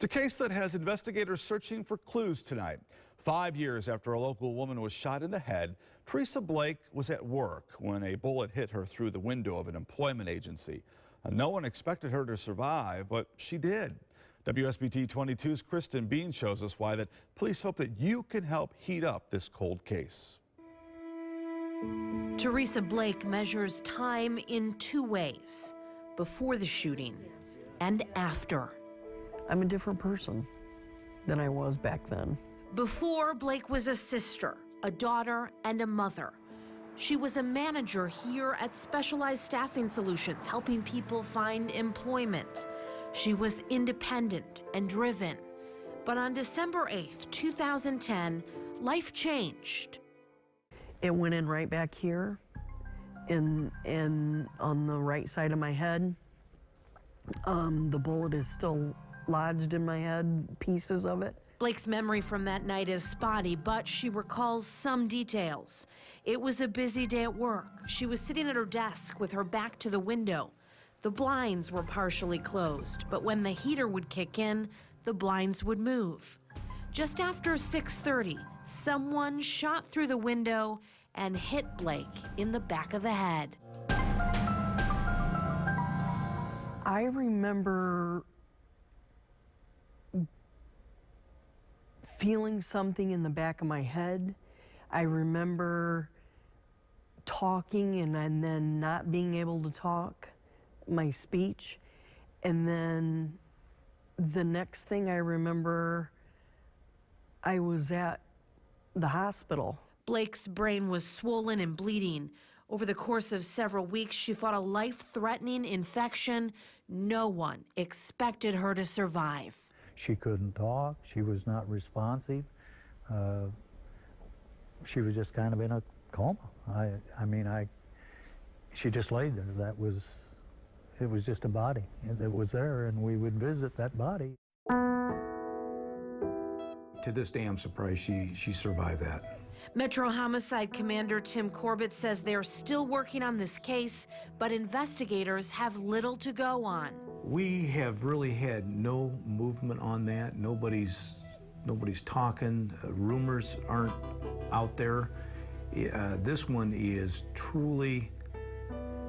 It's a case that has investigators searching for clues tonight. 5 years after a local woman was shot in the head, Teresa Blake was at work when a bullet hit her through the window of an employment agency. No one expected her to survive, but she did. WSBT-22's Kristen Bean shows us why that police hope that you can help heat up this cold case. Teresa Blake measures time in 2 ways: before the shooting and after. I'm a different person than I was back then. Before, Blake was a sister, a daughter, and a mother. She was a manager here at Specialized Staffing Solutions, helping people find employment. She was independent and driven. But on December 8th, 2010, life changed. It went in right back here, and on the right side of my head. The bullet is still lodged in my head, pieces of it. Blake's memory from that night is spotty, but she recalls some details. It was a busy day at work. She was sitting at her desk with her back to the window. The blinds were partially closed, but when the heater would kick in, the blinds would move. Just after 6:30, someone shot through the window and hit Blake in the back of the head. I remember feeling something in the back of my head. I remember talking and then not being able to talk, my speech. And then the next thing I remember, I was at the hospital. Blake's brain was swollen and bleeding. Over the course of several weeks, she fought a life-threatening infection. No one expected her to survive. She couldn't talk. She was not responsive. She was just kind of in a coma. She just laid there. It was just a body that was there, and we would visit that body. To this day, I'm surprised she survived that. Metro Homicide Commander Tim Corbett says they're still working on this case, but investigators have little to go on. We have really had no movement on that. Nobody's talking. Rumors aren't out there. This one is truly,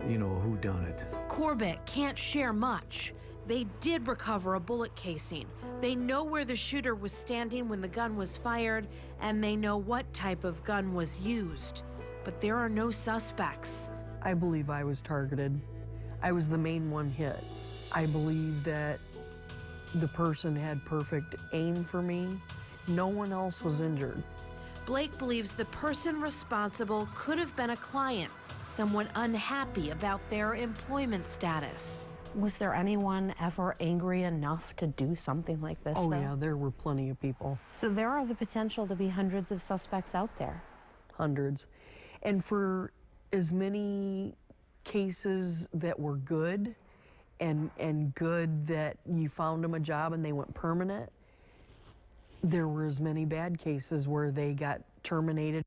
a whodunit. Corbett can't share much. They did recover a bullet casing. They know where the shooter was standing when the gun was fired, and they know what type of gun was used. But there are no suspects. I believe I was targeted. I was the main one hit. I believe that the person had perfect aim for me. No one else was injured. Blake believes the person responsible could have been a client, someone unhappy about their employment status. Was there anyone ever angry enough to do something like this? Oh, yeah, there were plenty of people. So there are the potential to be hundreds of suspects out there. Hundreds. And for as many cases that were good and good that you found them a job and they went permanent, there were as many bad cases where they got terminated.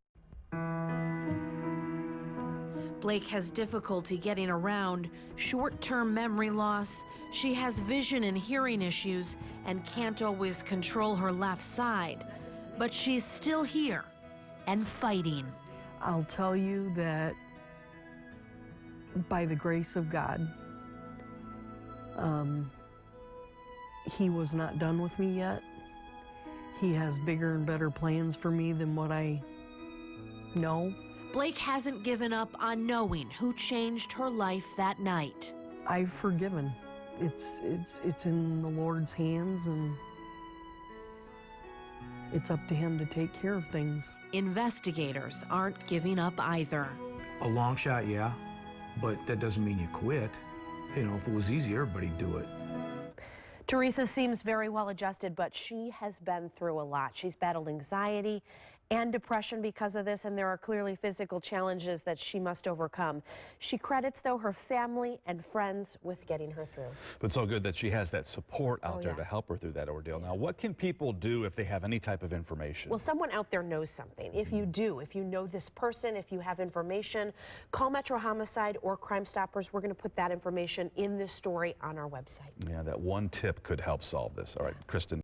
Blake has difficulty getting around, short-term memory loss. She has vision and hearing issues and can't always control her left side. But she's still here and fighting. I'll tell you that by the grace of God, He was not done with me yet. He has bigger and better plans for me than what I know. Blake hasn't given up on knowing who changed her life that night. I've forgiven. It's in the Lord's hands, and it's up to Him to take care of things. Investigators aren't giving up either. A long shot, yeah, but that doesn't mean you quit. If it was easy, everybody'd do it. Teresa seems very well adjusted, but she has been through a lot. She's battled anxiety and depression because of this, and there are clearly physical challenges that she must overcome. She credits, though, her family and friends with getting her through. But so good that she has that support out there to help her through that ordeal. Now, what can people do if they have any type of information? Well, someone out there knows something. If you do, if you know this person, if you have information, call Metro Homicide or Crime Stoppers. We're going to put that information in this story on our website. Yeah, that one tip could help solve this. All right, Kristen.